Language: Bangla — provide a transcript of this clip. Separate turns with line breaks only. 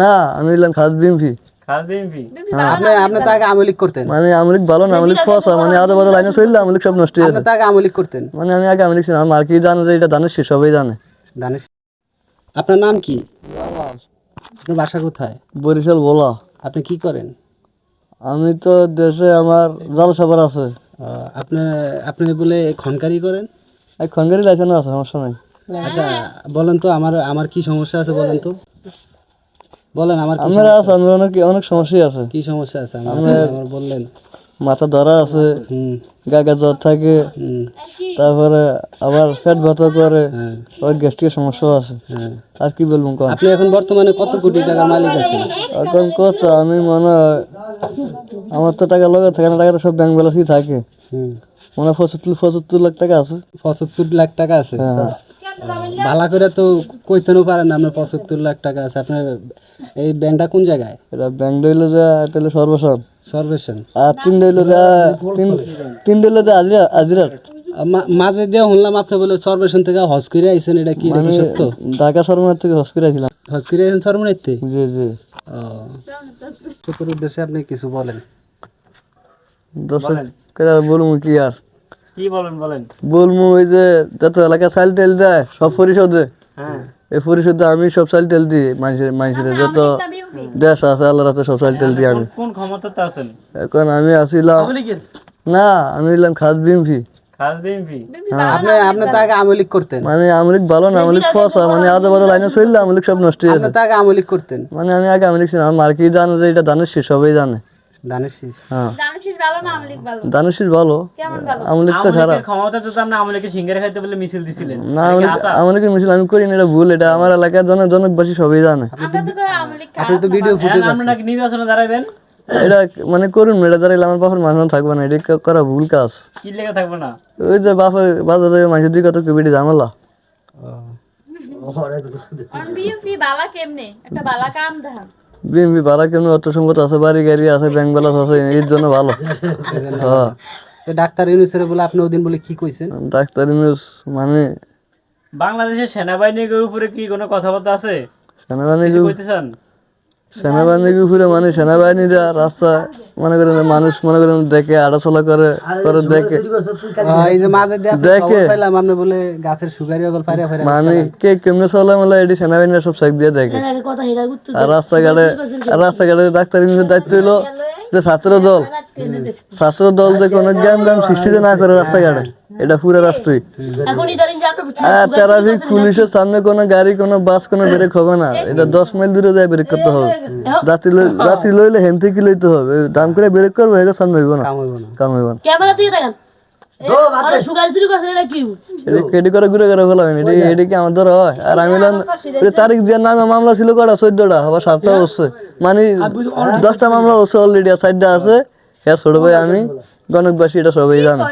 না আমি হইলাম খাস বিএমপি।
আপনি তো আগে আওয়ামী লীগ করতেন।
মানে আওয়ামী লীগ ভালো না, আওয়ামী লীগ ফসা, মানে আদা বাদা লাইনে চললে আওয়ামী লীগ সব নষ্ট হয়ে
আপনি তো আগে আওয়ামী লীগ করতেন।
মানে আমি আগে আওয়ামী লীগ ছিলাম। আর কি জানে যে এটা ধানের শীষ, সবাই জানে।
ধানের শীষ। আপনার নাম কি? আপনার বাসা কোথায়?
বরিশাল বলা।
আপনি কি করেন?
আমি তো দেশে আমার জলসাবার আছে।
আপনি আপনি বলে খনকারি করেন?
এক খনকারি লাইসেন্স আছে, সমস্যা নাই।
আচ্ছা বলেন তো আমার কি সমস্যা আছে বলেন তো, বলেন আমার কি
আমার আছে, আমার অনেক সমস্যা আছে।
কি সমস্যা আছে আমার বললেন?
মাথা ধরা আছে, গায়ে জ্বর থাকে, তারপরে আবার পেট ব্যথা করে, ওই গ্যাস্ট্রিকের সমস্যা আছে। আর কি বলবো?
আপনি এখন বর্তমানে কত কোটি টাকার মালিক আছেন?
এখন কত আমি মনে হয়, আমার তো টাকা লগে থাকে না, টাকাটা সব ব্যাংক ব্যালেন্সই থাকে। মনে হয় 75 লাখ টাকা আছে।
75 লাখ টাকা আছে? ভালো করে তো কইতেও পারেন না আপনার 75 লাখ টাকা আছে। আপনার এই ব্যাংকটা কোন জায়গায়?
এটা ব্যাংক হইলো যে এটা হলো সর্বসান।
সর্বেশন।
আর তিনটা হইলো যে আজিরাট।
মাঝে দিয়ে শুনলাম আপনি বলে সর্বেশন থেকে হজ করে আইছেন, এটা কি সত্য?
ঢাকা সরমনার থেকে হজ করে আইছিলাম।
হজ করে আইছেন সরমনার থেকে?
জি জি।
ছোটর উদ্দেশ্যে আপনি কিছু বলেন।
দর্শক বলবো কি আর
কি বলেন
বলবো, ওই যে যত এলাকা চাল তেল দেয় সব পরিশোধে, এই পরিশোধে আমি সব চাল তেল দিই মানুষের যত দেশ আছে আল্লাহর আছে, সব চাল তেল দিই আমি।
কোন ক্ষমতাতে আছেন
এখন আমি আসিলাম না, আমি হইলাম খাস বিএমপি।
আপনি তো আগে আওয়ামী লীগ করতেন।
মানে আওয়ামী লীগ ভালো না, আওয়ামী লীগ ফসা, মানে আদা বাদা লাইনে চললে আওয়ামী লীগ সব নষ্ট হয়ে
আপনি তো আগে আওয়ামী লীগ করতেন।
মানে আমি আগে আওয়ামী লীগ ছিলাম। আর কি জানে যে এটা ধানের শীষ, সবাই জানে।
ধানের শীষ?
হ্যাঁ
ধানের শীষ ভালো না আওয়ামী লীগ ভালো?
ধানের শীষ ভালো, আওয়ামী লীগ তো খারাপ।
ক্ষমতাতে তো আপনি আওয়ামী লীগকে সিঙ্গারে খাইতে বলে মিছিল দিছিলেন।
না আওয়ামী লীগের মিছিল আমি করি না, এটা ভুল। এটা আমার এলাকার জনকবাসী সবাই জানে।
আপনি তো ভিডিও ফুটেজ আছে।
আপনি নাকি নির্বাচনে দাঁড়াবেন?
এটা মানে করুন, এটা দাঁড়াইলে আমার বাপের মানুষ থাকবে না, এটা করা ভুল কাজ।
কি লেগে থাকবে না?
ওই যে বাপের বাজার থেকে মানুষের দিকে কত বেড়ে ঝামেলা।
বিএমপি বালা কেমনে একটা বালা কাম দেখান।
বিএমপি ভালো কেমন, অর্থ সম্পদ আছে, বাড়ি গাড়ি আছে, ব্যাংক ব্যালেন্স আছে, এর জন্য ভালো। হ্যাঁ
ডাক্তার ইউনূসের বলে আপনি ওদিন বলে কি কইছেন?
ডাক্তার ইউনূস মানে
বাংলাদেশের সেনাবাহিনীর উপরে কি কোনো কথাবার্তা আছে?
সেনাবাহিনীর উপরে মানে সেনাবাহিনীরা রাস্তা মনে করেন মানুষ মনে করেন দেখে আড়াচলা করে দেখে,
এই যে মাঝে দেখে পেলাম আপনি বলে গাছের সুগারি ওগল ফারিয়া ফারিয়া
মানে কে কেমনে চলে মেলা এটি সেনাবাহিনীরা সব চেক দিয়ে দেখে। আর রাস্তাঘাটে ডাক্তার ইউনূসের দায়িত্ব হইলো যে ছাত্র দল যে কোনো জ্ঞান দাম সৃষ্টি না করে রাস্তাঘাটে, এটা পুরো রাষ্ট্রই। আর ট্রাফিক পুলিশের সামনে কোনো গাড়ি কোনো বাস কোনো ব্রেক হবে না, এটা 10 মাইল দূরে যায় ব্রেক করতে হবে। রাত্রি লইলে হেন থেকে লইতে হবে, দাম করে ব্রেক করবো, এগুলো সামনে হইব না, কাম হইব না। কেডি করে ঘুরে ঘুরে ফেলা হয়নি, এটি কি আমার দ্বারা হয়? আর আমি তারিখ দিয়ে নামে মামলা ছিল কটা 14টা, আবার 7টা হচ্ছে, মানে 10টা মামলা হচ্ছে অলরেডি, আর 4টা আছে। হ্যাঁ ছোট ভাই আমি গণকবাসী, এটা সবাই জানে।